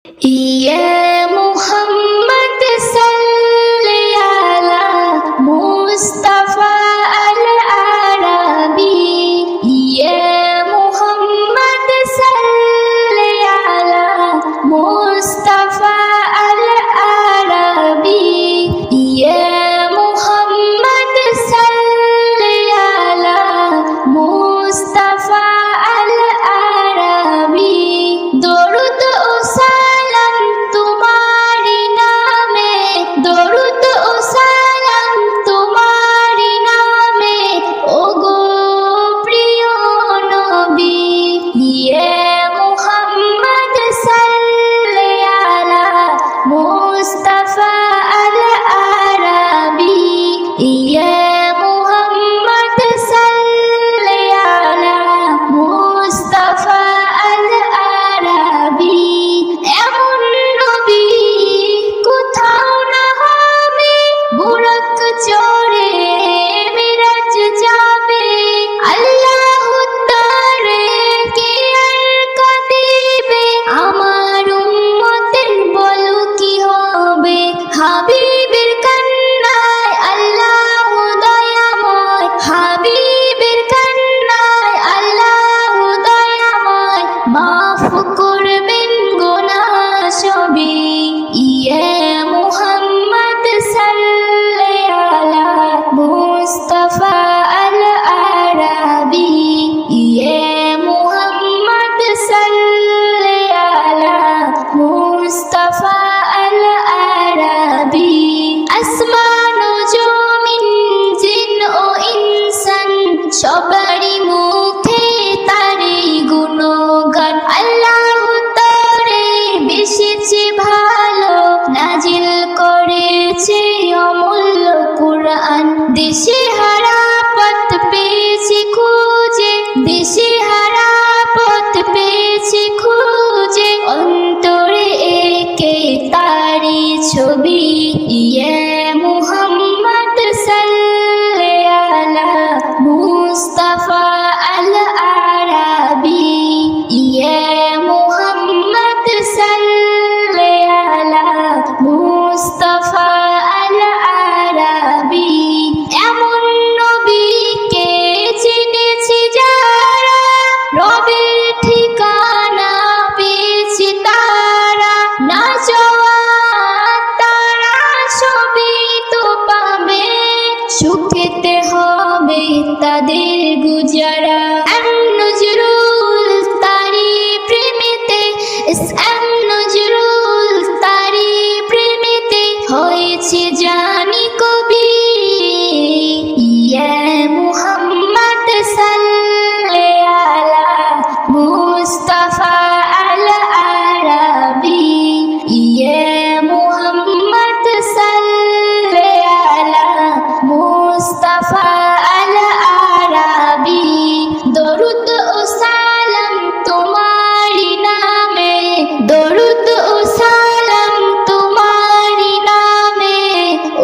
يا محمد صل على مصطفى العربي يا محمد صل على مصطفى العربي يا محمد صل على مصطفى العربي দরুদ ও সালাম তোমারি নামে দরুদ ও সালাম তোমারি নামে ওগো প্রিয় নবী ইয়ে মুহাম্মদ সাল্লি আলা মুস্তাফা আল আরাবি ইয়ে মুহাম্মদ সাল্লি আলা মুস্তাফা আল আরাবি এমন নবী কোথাও না হবে বুরক চড়ে মিরাজ যাবে আল্লাহ তারে কে আর কাঁদিবে আমার উম্মতের বলো কি হবে হাবিবের কান্নায় আল্লাহ দয়াময় হাবিবের কান্নায় আল্লাহ দয়াময় মাফ করবেন গুনাহ সবই ইয়ে মুহাম্মদ সাল্লি আলা মুস্তাফা আল আরাবি ইয়ে মুহাম্মদ সাল্লি আলা মুস্তাফা আল আরাবি আসমান ও জমিন জিন ও ইনসান সবারই মুখে তারই গুণগান আল্লাহ তারে বেশিছে ভালো নাজিল করেছে অমূল্য কুরআন দেশে হারা পথ পেয়েছে খুঁজে দেশে হারা পথ পেয়েছে খুঁজে অন্তরে একে তারি ছবি ইয়ে মুহাম্মদ সাল্লি আলা মুস্তাফা আল আরাবি ইয়ে মুহাম্মদ সাল্লি আলা মুস্তাফা আল আরাবি এমন নবীকে চিনেছি যারা রবের ঠিকানা পেয়েছি তারা না চাওয়া তারা সবই তো পাবে সুখেতে হবে তাদের গুজারা নজরুল তারি প্রেমেতে নজরুল তারি প্রেমেতে হয়েছে জানি কবি ইয়ে মুহাম্মদ সাল্লি আলা মুস্তাফা আল আরাবি ইয়ে মুহাম্মদ সাল্লি আলা মুস্তাফা আল আরাবি দরুদ ও সালাম তোমারি নামে দরুদ ও সালাম তোমারি নামে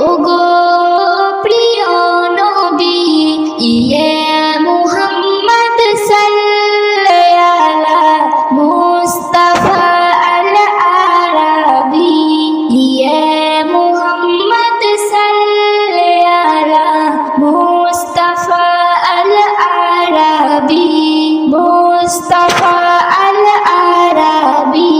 ওগো প্রিয় নবী ইয়ে মুহাম্মদ সাল্লি আলা মুস্তাফা আল আরাবি ইয়ে মুহাম্মদ সাল্লি আলা মুস্তাফা আল আরাবি মুস্তাফা আল আরাবি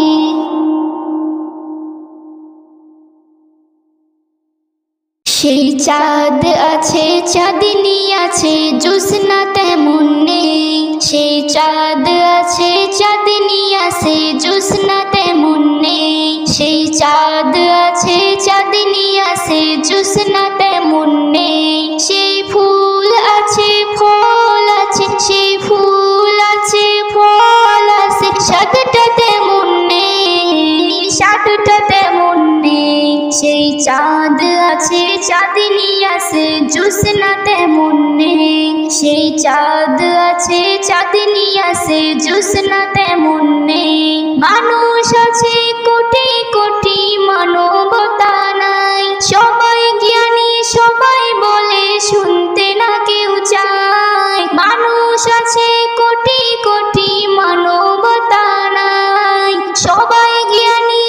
সেই চাঁদ আছে চাঁদনি আছে জোছনা তেমন নেই সেই চাঁদ আছে চাঁদনি আছে জোছনা তেমন নেই সেই চাঁদ আছে চাঁদনি আছে জোছনা তেমন নেই সেই ফুল আছে ফল আছে সেই ফুল আছে ফল আছে সাতটা তেমন নেই সাতটা তেমন নেই সেই চাঁদ আছে চাঁদনি আছে জোছনা তেমন নেই সেই চাঁদ আছে চাঁদনি আছে জোছনা তেমন নেই মানুষ আছে কোটি কোটি মানবতা নাই সবাই জ্ঞানী সবাই বলে শুনতে না কেউ চায় মানুষ আছে কোটি কোটি মানবতা নাই সবাই জ্ঞানী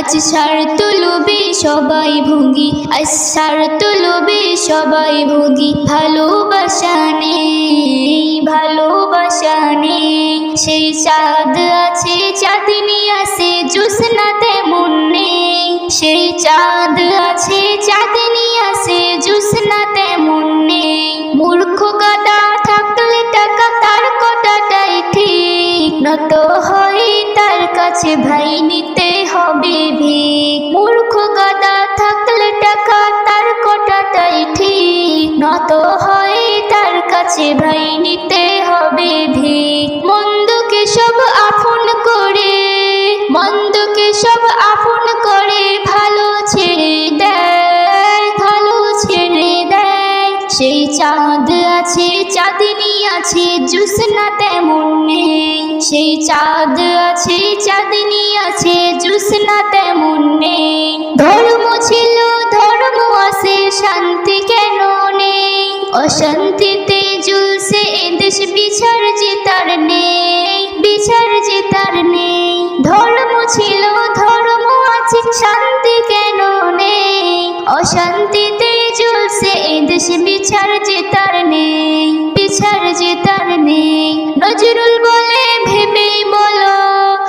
আচ্ছার তুলবে সবাই ভুগি, আচ্ছার তুলবে সবাই ভুগি, ভালোবাসা নেই, ভালোবাসা নেই। সেই চাঁদ আছে চাঁদনি আছে জোছনা তেমন নেই, সেই চাঁদ আছে চাঁদনি আছে জোছনা তেমন নেই। মূর্খ গাদা থাকলে টাকা তার কটাটাই ঠিক, নত হয় তার কাছে ভাই নিতে হবে ভিক। মূর্খ গাদা থাকলে টাকা তার কটাটাই ঠিক, নত হয় তার কাছে ভাই নিতে হবে ভিক। মন্দকে সব আপন করে, মন্দকে সব আপন করে ভালো ছেড়ে দেয়, ভালো ছেড়ে দেয়। সেই চাঁদ আছে চাঁদনি আছে জোছনা তেমন নেই, সেই চাঁদ আছে চাঁদনি আছে জোছনা তেমন নেই। ধর্ম ছিল ধর্ম আছে শান্তি কেন নেই, অশান্তিতে ঝুলছে এদেশ বিচার জেতার নেই, বিচার জেতার নেই। ধর্ম ছিল ধর্ম আছে শান্তি কেন নেই, অশান্তিতে ঝুলছে এদেশ বিচার জেতার নেই, বিচার জেতার নেই। নজরুল বলে ভেবে বলো,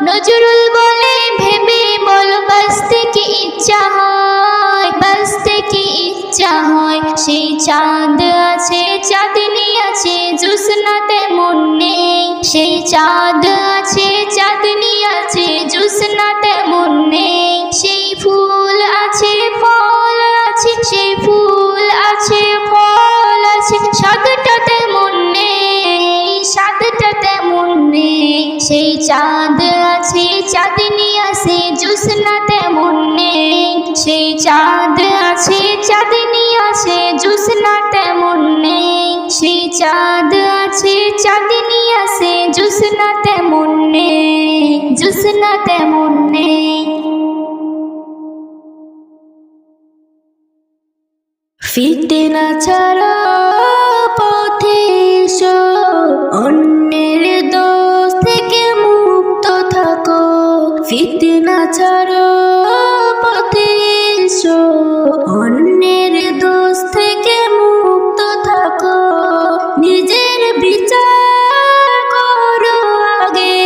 নজরুল বলে ভেবে বলো, বাঁচতে কি ইচ্ছা হয়, বাঁচতে কি ইচ্ছা হয়। সেই চাঁদ আছে চাঁদনি আছে জোছনা তেমন নেই, সেই চাঁদ আছে চাঁদনি আছে জোছনা তেমন নেই। সেই ফুল আছে ফল আছে, সেই ফুল আছে ফল আছে, স্বাদটা তেমন নেই, স্বাদটা তেমন নেই। সেই চাঁদ আছে চাঁদনি আছে জোছনা তেমন নেই, সেই চাঁদ আছে চাঁদনি আছে জোছনা তেমন নেই, সেই চাঁদ আছে চাঁদনি আছে জোছনা তেমন নেই, জোছনা তেমন নেই। ফিতনা ছাড়া পথে এসো, অন্যের দোষ থেকে মুক্ত থাকো। ফিতনা ছাড়া পথে এসো, অন্যের দোষ থেকে মুক্ত থাকো। নিজের বিচার করো আগে,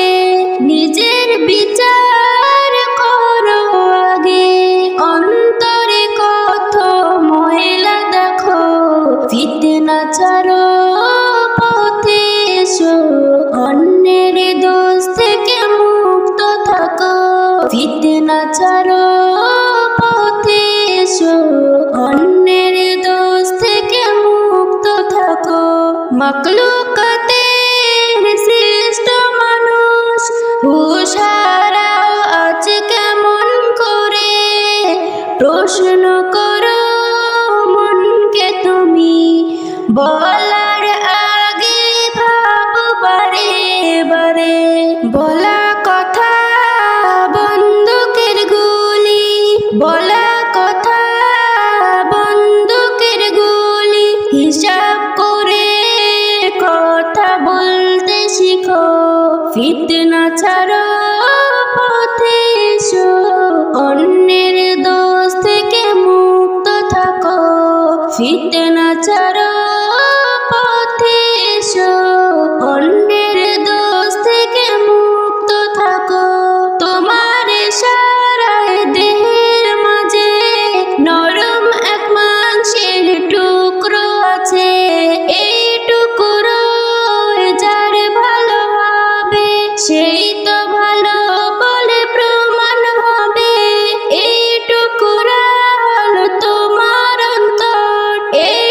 নিজের বিচার করো আগে। অন্তরে কত ময়লা দেখো, ফিতনা ছাড়ো পথে এসো, অন্যের দোষ থেকে মুক্ত থাকো। ফিতনা ছাড়ো পথে এসো, অন্যের দোষ থেকে মুক্ত থাকো। মাখলুকাতের শ্রেষ্ঠ মানুষ হুঁশ হারাও আজ কেমন করে, প্রশ্ন করো মনকে তুমি, বলার আগে ভাবো বারে বারে। বলা কথা বন্দুকের গুলি, বলা কথা বন্দুকের গুলি, হিসাব করে কথা বলতে শিখো। ফিতনা ছাড়ো পথে এসো, অন্যের দোষ থেকে মুক্ত থাকো। ফিতনা ছাড়ো পথে এসো, অন্যের দোষ থেকে মুক্ত থাকো। তোমার সারায় দেহের মাঝে নরম এক মাংসের টুকরো আছে, এই টুকরো যার ভালো হবে সেই তো ভালো বলে প্রমাণ হবে। এই টুকরা হলো তোমার অন্তর, এই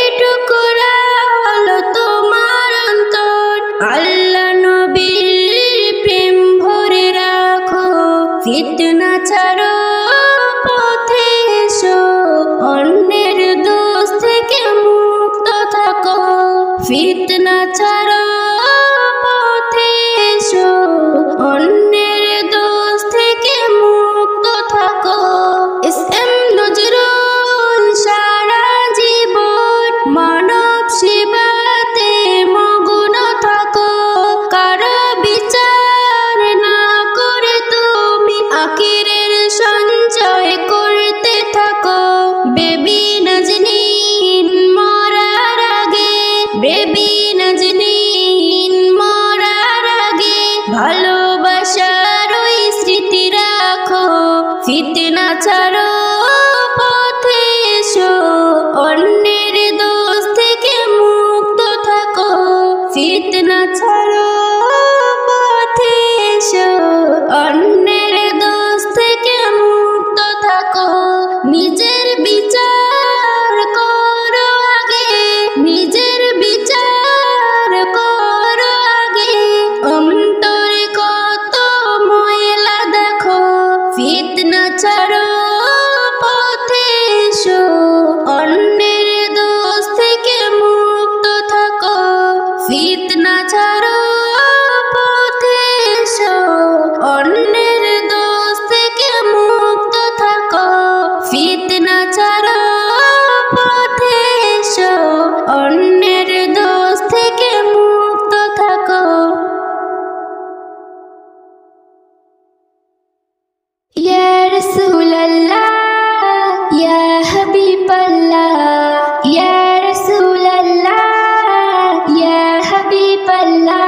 ভালোবাসার ওই স্মৃতি রাখো, ফিতনা ছাড়ো পথে এসো, অন্যের দোষ থেকে মুক্ত থাকো, ফিতনা ছাড়ো পথে এসো, অন্যের দোষ থেকে মুক্ত থাকো, নিজের বিচার করো আগে, নিজের বিচার করো আগে, অন্তরে কত ময়লা দেখো, ফিতনা ছাড়ো পথে এসো, অন্যের দোষ থেকে মুক্ত থাকো, ফিতনা ছাড়ো পথে এসো, অন্যের দোষ থেকে মুক্ত থাকো, ফিতনা ছাড়ো পথে এসো, অন্যের দোষ থেকে মুক্ত থাকো। ইয়া রাসূলুল্লাহ, ইয়া হাবিবাল্লাহ, ইয়া রাসূলুল্লাহ, ইয়া হাবিবাল্লাহ।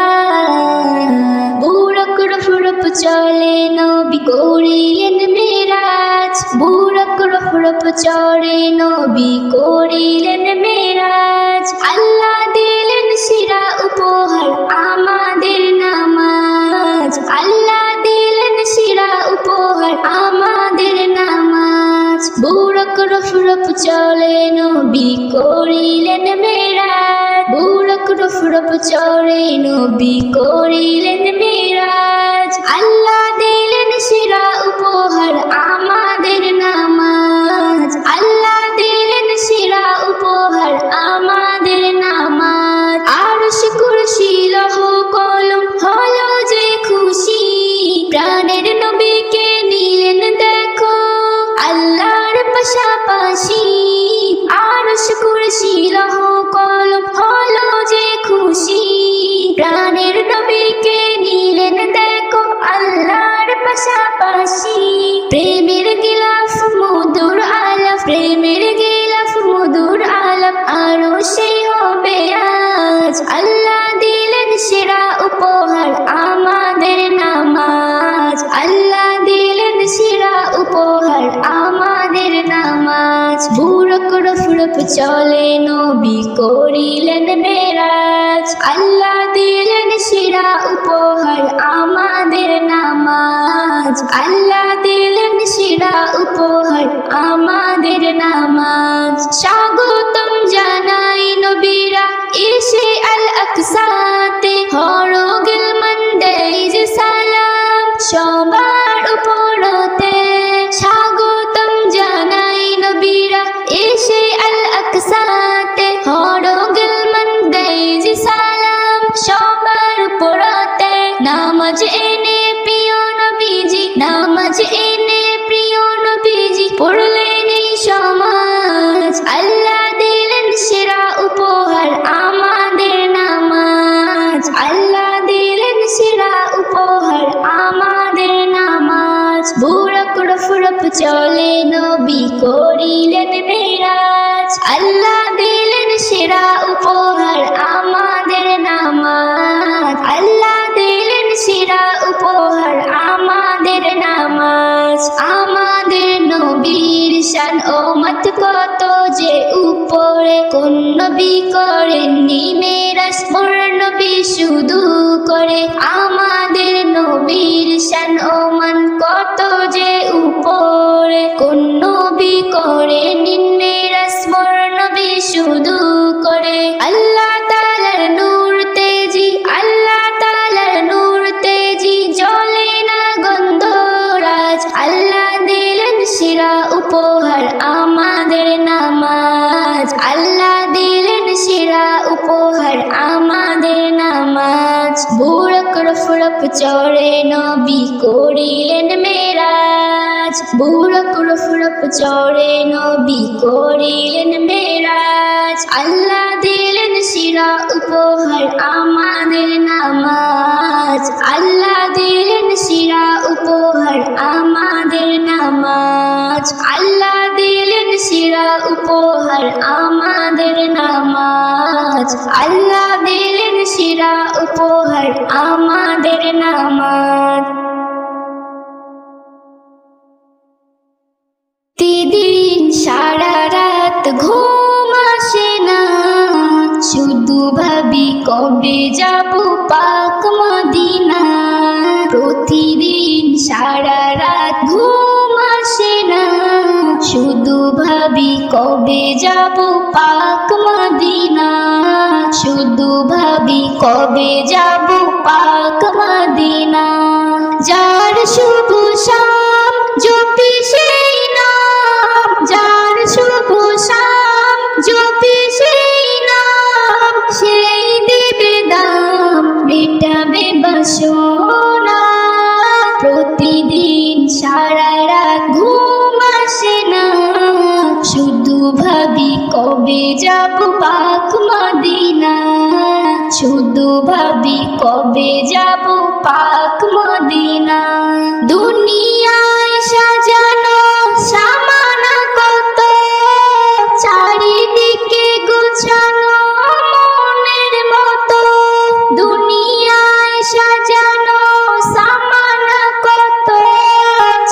বুড়ক রফরফ চলে নবী করিলেন মেরাজ, বুড়ক রফরফ চড়ে নবী করিলেন মেরাজ, আল্লাহ দিলেন সেরা উপহার আমাদের নামাজ, আল্লাহ দিলেন সেরা উপহার আমাদের নামাজ, বুড়ক রফরফ চলে নবী করিলেন মেরাজ, বুড়ক রফরফ চড়ে নবী করিলেন মেরাজ, আল্লাহ দিলেন সেরা উপহার আমাদের নামাজ, আল্লাহ দিলেন সেরা উপহার আমাদের নামাজ, আরশ কুরসি লৌহ কলম হলো যে খুশি, প্রাণের নবীকে নিলেন দেখো আল্লাহর পাশাপাশি, আরশ কুরসি লৌহ কলম হলো যে খুশি, প্রাণের নবীকে নিলেন দেখো আল্লাহর পাশাপাশি, প্রেমের গিলাফ মধুর আলাপ, প্রেমের গিলাফ মধুর আলাপ আরো সে হবে আজ, আল্লাহ দিলেন সেরা উপহার আমাদের নামাজ, আল্লাহ দিলেন সেরা উপহার আমাদের নামাজ, বুড়ক রফরফ চলে নবী করিলেন মেরাজ, আল্লাহ দিলেন সেরা উপহার আমাদের নামাজ, আল্লাহ দিলেন সেরা উপহার আমাদের নামাজ, স্বাগতম জানাই নবীরা এসে আল আকসাতে, হরগিল মন্দেই যে সালাম সবার উপরতে, স্বাগতম জানাই নবীরা এসে আল আকসাতে, হরগিল মন্দেই যে সালাম সবার উপরতে, নামাজ এনে প্রিয় নবীজি, নামাজ এনে প্রিয় নবীজি পড়লেন এই সমাজ, আল্লাহ দিলেন সেরা উপহার আমাদের নামাজ, আল্লাহ দিলেন সেরা উপহার আমাদের নামাজ, বুড়ক রফরফ চলে নবী করিলেন মেরাজ, আল্লাহ দিলেন সেরা উপহার আমাদের নামাজ, আল্লাহ দিলেন সেরা উপহার আমাদের নামাজ, আমাদের নবীর শান ও মত কত যে উপরে, কোন নবী করেননি মেরাজ, মোর নবী শুধু করে, আমাদের নবীর শান ও মান কত যে উপরে, কোন নবী করেননি মেরাজ, মোর নবী শুধু করে, আল্লাহ তাআলার নূর তেজি, আল্লাহ তাআলার নূর তেজি জ্বলে না গন্ধরাজ, আল্লাহ দিলেন সেরা উপহার আমাদের নামাজ, আল্লাহ দিলেন সেরা উপহার আমাদের নামাজ, বুড়ক রফরফ চড়ে নবী করিলেন মেরাজ, বুড়ক রফরফ চড়ে নবী করিলেন মেরাজ, আল্লাহ দিলেন সেরা উপহার আমাদের নামাজ, আল্লাহ দিলেন সেরা উপহার আমাদের নামাজ, আল্লাহ দিলেন সেরা উপহার আমাদের নামাজ, আল্লাহ দিলেন সেরা উপহার আমাদের নামাজ। প্রতিদিন সারা রাত ঘুম আসে না, শুধু ভাবি কবে যাব পাক মদিনা। প্রতিদিন সারা রাত ঘুম আসে না, শুধু ভাবি কবে যাব পাক মদিনা। শুধু ভাবি কবে যাব পাক মদিনা। যার শুভ শাম জপি সেই নাম, যার শুভ শাম জপি সেই নাম, সেই দেবে দাম মেটাবে বাসনা। প্রতিদিন সারা রাত ঘুম আসে না, শুধু ভাবি কবে যাব পাক মদিনা। শুধু ভাবি কবে যাব পাক মদিনা। দুনিয়ায় সাজানো সামানা কত, চারিদিকে গুছানো মনের মতো। দুনিয়ায় সাজানো সামানা কত,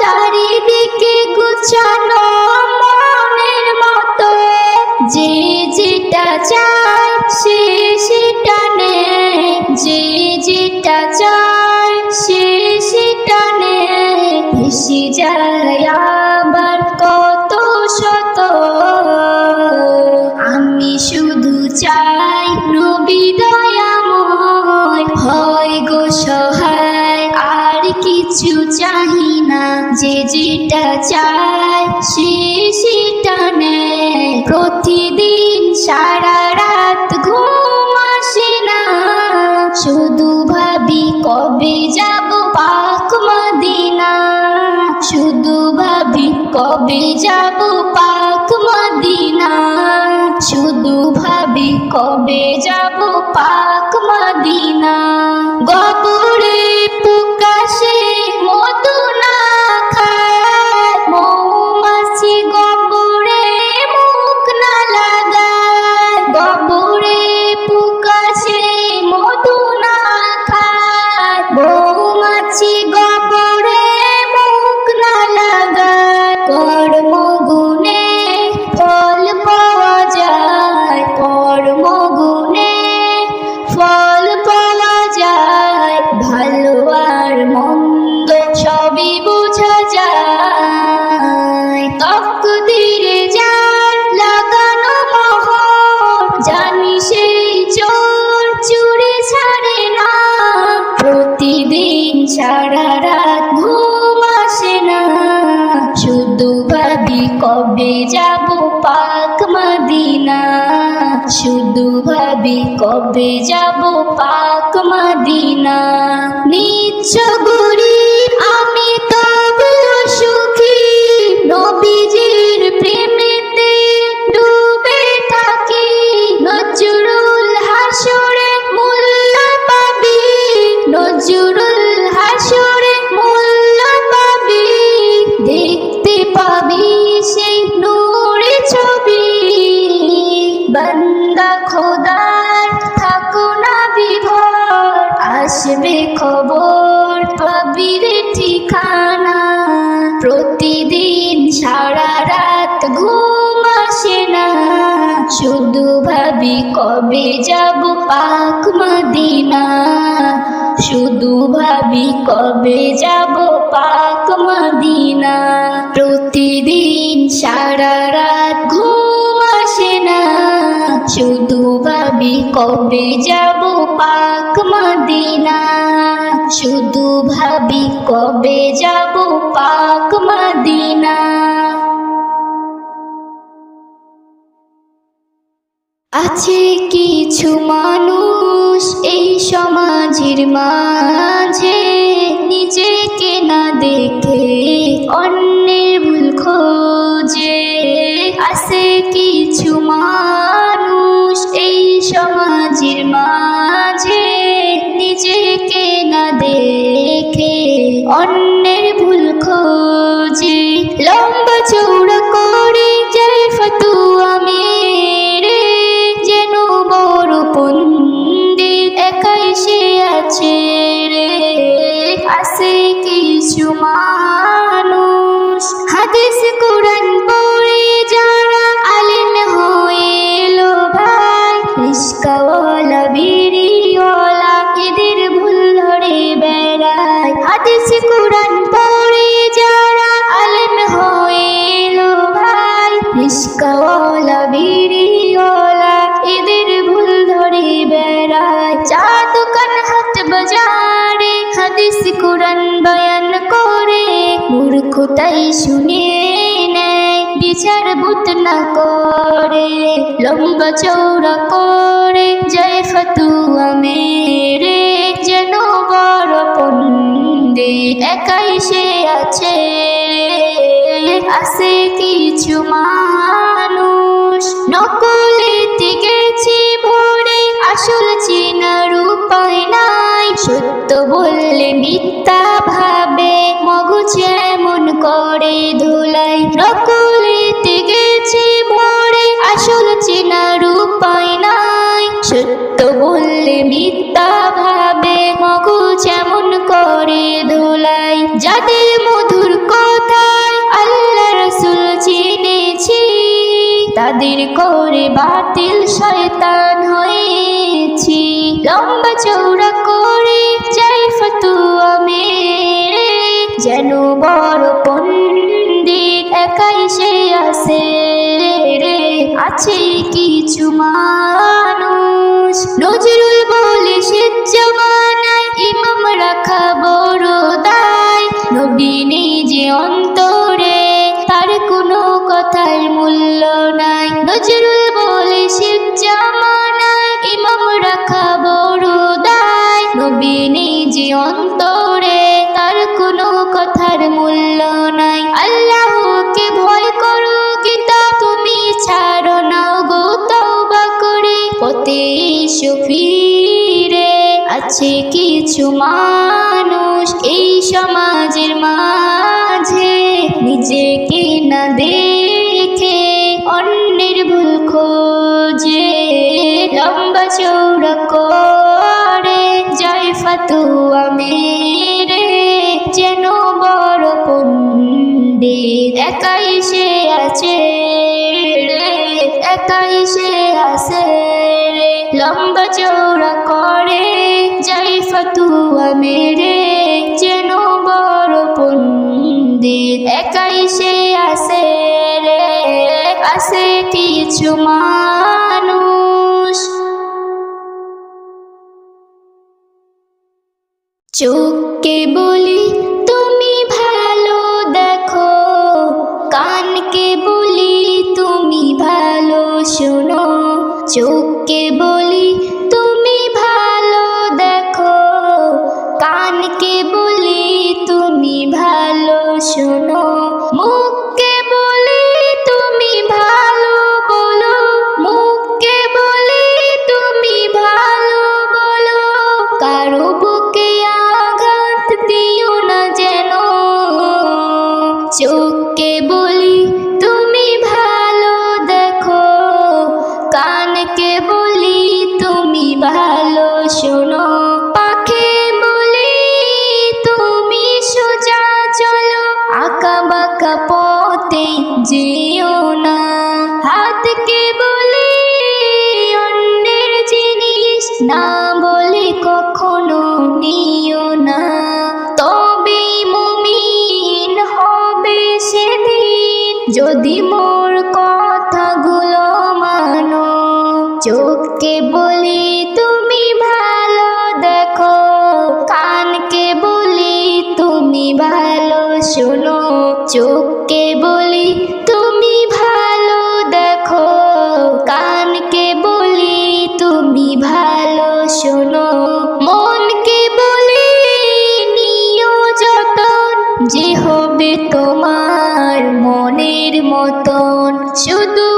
চারিদিকে গুছানো মনের মতো। যে যেটা চায় সে সেটা নেয়, যে যেটা চায় সে সেটা নেয়। ভেসে যায় আবার কত শত। আমি শুধু চাই নবী দয়াময় হয় গো সহায়, আর কিছু চাহি না। যে যেটা চায় সে সেটা নেয়। প্রতিদিন সারা রাত ঘুম আসে না, শুধু ভাবি কবে যাব পাক মদিনা। শুধু ভাবি কবে যাব পাক মদিনা। শুধু ভাবি কবে যাব পাক মদিনা। গবরে প্রকাশে মধু না খায়, মৌমাছি গবরে মুখ না লাগায়। গবরে প্রকাশে মধু না খায়, মৌমাছি গবরে মুখ না লাগায়। কর্ম গুণে ফল পাওয়া যায়, কর্ম গুণে ফল পাওয়া যায়। ভালো আর মন্দ সবই বোঝা যায়। তকদিরে যার লাগানো মোহর, জানি সেই চোর চুরি ছাড়ে না। প্রতিদিন সারা রাত ঘুম আসে না, শুধু ভাবি কবে যাব পাক মদিনা। শুধু ভাবি কবে যাব পাক মদিনা। নিচ্ছ গরিব আমি তবু সুখী, নবীজির প্রেমেতে ডুবে থাকি। নজরুল হাসরে মূল্য পাবি, নজরুল হাসরে মূল্য পাবি। দেখতে পাবি সেই নূরে ছবি। বান্দা খোদার থাকো না বিভোর, আসবে খবর পাবি রে ঠিকানা। প্রতিদিন সারা রাত ঘুম আসে না, শুধু ভাবি কবে যাব পাক মদিনা। শুধু ভাবি কবে যাব পাক মদিনা। প্রতিদিন সারা রাত ঘুম আসে না, শুধু ভাবি কবে যাব পাক মদিনা। শুধু ভাবি কবে যাব পাক মদিনা। আছে কিছু মানুষ এই সমাজের মাঝে, নিজেকে না দেখে অন্যের ভুল খোঁজে। আছে কিছু মানুষ এই সমাজের মাঝে, নিজেকে না দেখে অন্যের ভুল খোঁজে। লম্বা চৌড়া করে যায় ফতুয়া মেরে, যেন বড় পণ্ডিত এক হাদিস কোরআন পড়ে যারা আলেম হয়ে এলো ভাই, রিস্কাওয়ালা বিড়িওয়ালা এদের ভুল ধরে বেড়ায়। হাদিস কোরআন পড়ে যারা আলেম হয়ে এলো ভাই, রিস্কাওয়ালা বিড়িওয়ালা এদের ভুল ধরে বেড়ায়। চা দোকান হাট বাজারে হাদিস কোরআন বয়ান করে, মূর্খতাই শুনে নেয় বিচার বুঝ না করে। লম্বা চৌড়া করে যায় ফতুয়া মেরে, যেন বড় পণ্ডিত একাই সে আছে। আছে কিছু মানুষ নকলেতে গেছে ভরে, আসল চেনার উপায় নাই। সত্য বললে মিথ্যা ভাবে, মগজ এমন করে ধুলাই। নকলেতে গেছে ভরে, আসল চেনার উপায় নাই। সত্য বললে মিথ্যা ভাবে, মগজ এমন করে ধুলাই। যাদের মধুর কথায় আল্লাহ রাসূল চিনেছি, তাদের করে বাতিল শয়তান হয়েছি। লম্বা চৌড়া করে যাই ফতুয়া মেরে, যেন বড় পণ্ডিত একাই সে আছে রে। আছে কিছু মানুষ নজরুল বলে সে জামানায় ইমাম রাখা বড় দায়। নবী নিজে অন্তরে, তার কোনো কথার মূল্য নাই। নজরুল বলে সে জামানায় ইমাম রাখা বড় দায়। নবী নিজে অন্তরে, তার কোনো কথার মূল্য নাই। আল্লাহকে ভয় করো গীতা তুমি ছাড়ো না গো তওবা করে, পথে এসো ফিরে। আছে কিছু মানুষ এই সমাজের মাঝে, নিজেকে না দেখে অন্যের ভুল খোঁজে। লম্বা চৌড়া করে যায় ফতুয়া মেরে, যেন বড় পণ্ডিত একাই সে আছে রে। একাই সে আছে রে। লম্বা চৌড়া করে যায় ফতুয়া মেরে, যেন বড় পণ্ডিত একাই সে আছে রে। আছে কিছু মানুষ চোখকে বলি তুমি ভালো দেখো, কানকে বলি তুমি ভালো শোনো। চোখকে বলি তুমি ভালো দেখো, কানকে বলি তুমি ভালো শোনো। মুখকে বলি তুমি ভালো বলো, মুখকে বলি তুমি ভালো বলো। কারো বুকে আঘাত দিও না যেন। চোখকে বলি তুমি ভালো দেখো, কানকে বলি তুমি ভালো শোনো। পাখি বলি তুমি সোজা চলো, আঁকা বাঁকা পথে যেও না। হাতকে বলি অন্যের জিনিস না বলে কখনো নিও না। তবেই মুমিন হবে সেদিন, যদি মোর কথাগুলো মানো। চোখকে বলি তুমি ভালো দেখো, কানকে বলি তুমি ভালো শোনো। চোখকে বলি তুমি ভালো দেখো, কানকে বলি তুমি ভালো শোনো। মনকে বলি নিও যতন, যে হবে তোমার মনের মতন। শুধু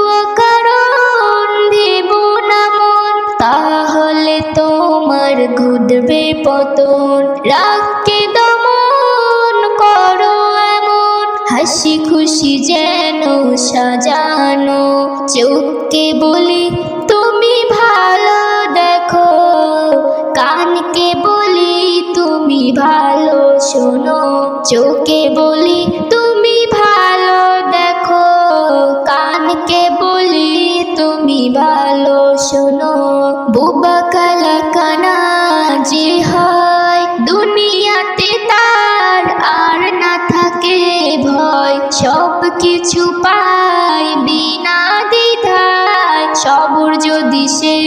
কারণ ভেব না মন, তাহলে তোমার ঘুরবে পতন। রাগকে দমন করো এমন, হাসি খুশি যেন সাজানো। চোখকে বলি তুমি ভালো দেখো, কানকে বলি তুমি ভালো শোনো। চোখকে বলি তুমি ভালো যার আর না থাকে ভয়, সব কিছু পায় বিনা দ্বিধায়, সবর যদি সে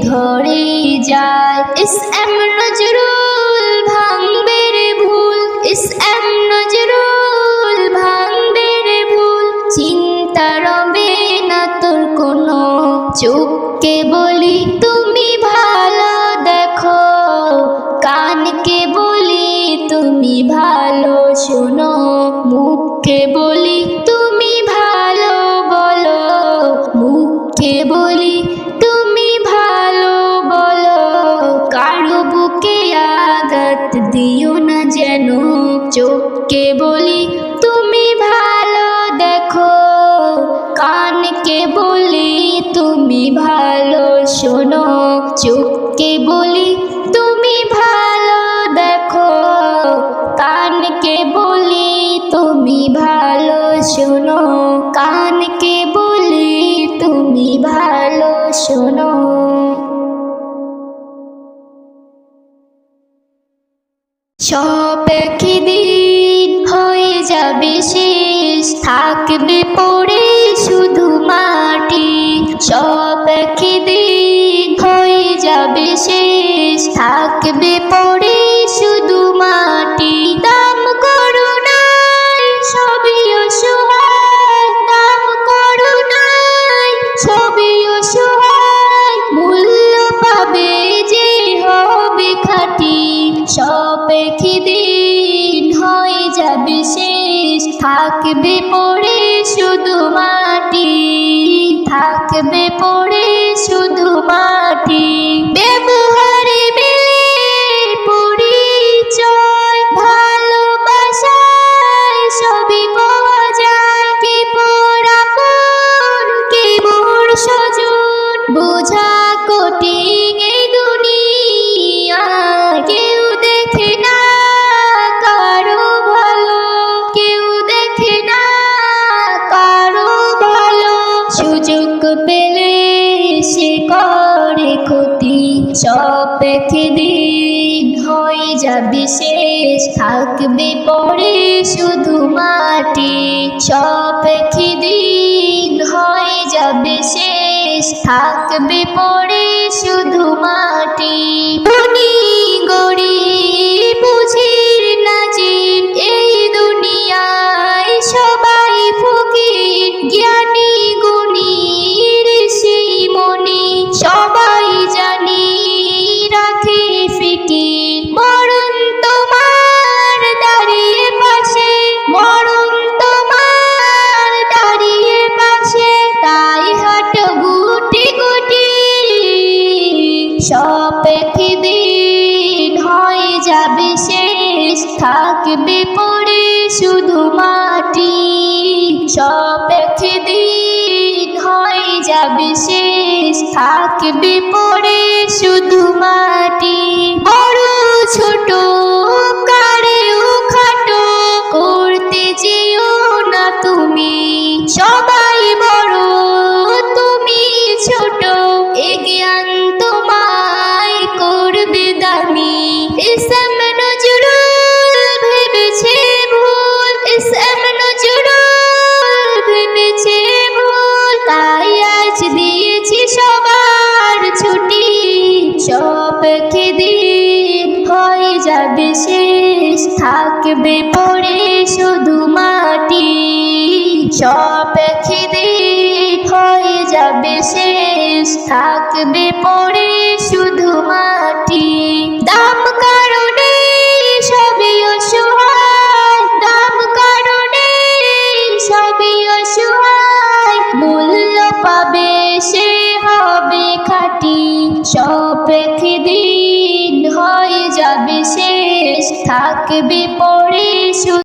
ধরে যায়। এস এম নজরুল ভাঙবে রে ভুল, এস এম নজরুল ভাঙবে রে ভুল, চিন্তা রবে না তোর কোনো, চোখকে বলি তুমি ভালো দেখো, কানকে বলি তুমি ভালো শোনো, মুখকে বলি তুমি ভালো বলো, মুখকে বলি তুমি ভালো বলো, কারো বুকে আঘাত দিও না যেন, চোখকে বলি তুমি ভালো দেখো, কানকে বলি তুমি ভালো শোনো, চোখকে বলি তুমি ভালো দেখো, কানকে বলি তুমি ভালো শোনো, কানকে বলি তুমি ভালো শোনো। সব একদিন হয়ে যাবে শেষ, থাকবে পড়ে শুধু মাটি, সব একদিন হয়ে যাবে শেষ, থাকবে পড়ে শুধু মাটি। দাম করুণায় সবই অসহায়, দাম করুণায় সবই অসহায়, মূল্য পাবে যে হবে খাঁটি, সব একদিন হয়ে যাবে শেষ, থাকবে পড়ে শুধু মাটি, থাকবে পড়ে শুধু মাটি। ব্যবহারে মেলে পরিচয়, ভালোবাসায় সবই পাওয়া যায়, কে পর আপন কে মোর স্বজন, বোঝা কঠিন এই দুনিয়া, কেউ দেখে না কারো ভালো, কেউ দেখে না কারো ভালো, সুযোগ পেলে সে করে ক্ষতি, সব একদিন হয়ে যাবে শেষ, থাকবে পড়ে শুধু মাটি, সব একদিন হয়ে যাবে শেষ, থাকবে পড়ে শুধু মাটি। ধনী গরিব বুঝির নাজির এই দুনিয়ায় সবাই ফকির, জ্ঞানী গুণী ঋষি মুনি সবাই জানি রাখে ফিকির, মরণ তোমার দাঁড়িয়ে পাশে, মরণ তোমার দাঁড়িয়ে পাশে, তাই হাঁটো গুটি গুটি, সব একদিন হয়ে যাবে শেষ, থাকবে পড়ে শুধু মাটি, সব একদিন হয়ে যাবে শেষ, থাকবে পড়ে শুধু মাটি। বড় ছোট কারেও খাটো করতে যেও না তুমি, সবাই বড় তুমি ছোট, এ জ্ঞান তোমায় করবে দামি। এস এম নজরুল ভেবেছে ভুল, এস এম নজরুল ভেবেছে ভুল, তাই আজ দিয়েছি সবার ছুটি, সব একদিন হয়ে যাবে শেষ, থাকবে পড়ে শুধু মাটি, সব একদিন হয়ে যাবে শেষ, থাকবে পড়ে শুধু মাটি। দাম কারণে সবই অসহায়, দাম কারণে সবই অসহায়, মূল্য পাবে সে হবে খাঁটি, সব একদিন হয়ে যাবে শেষ, থাকবে পড়ে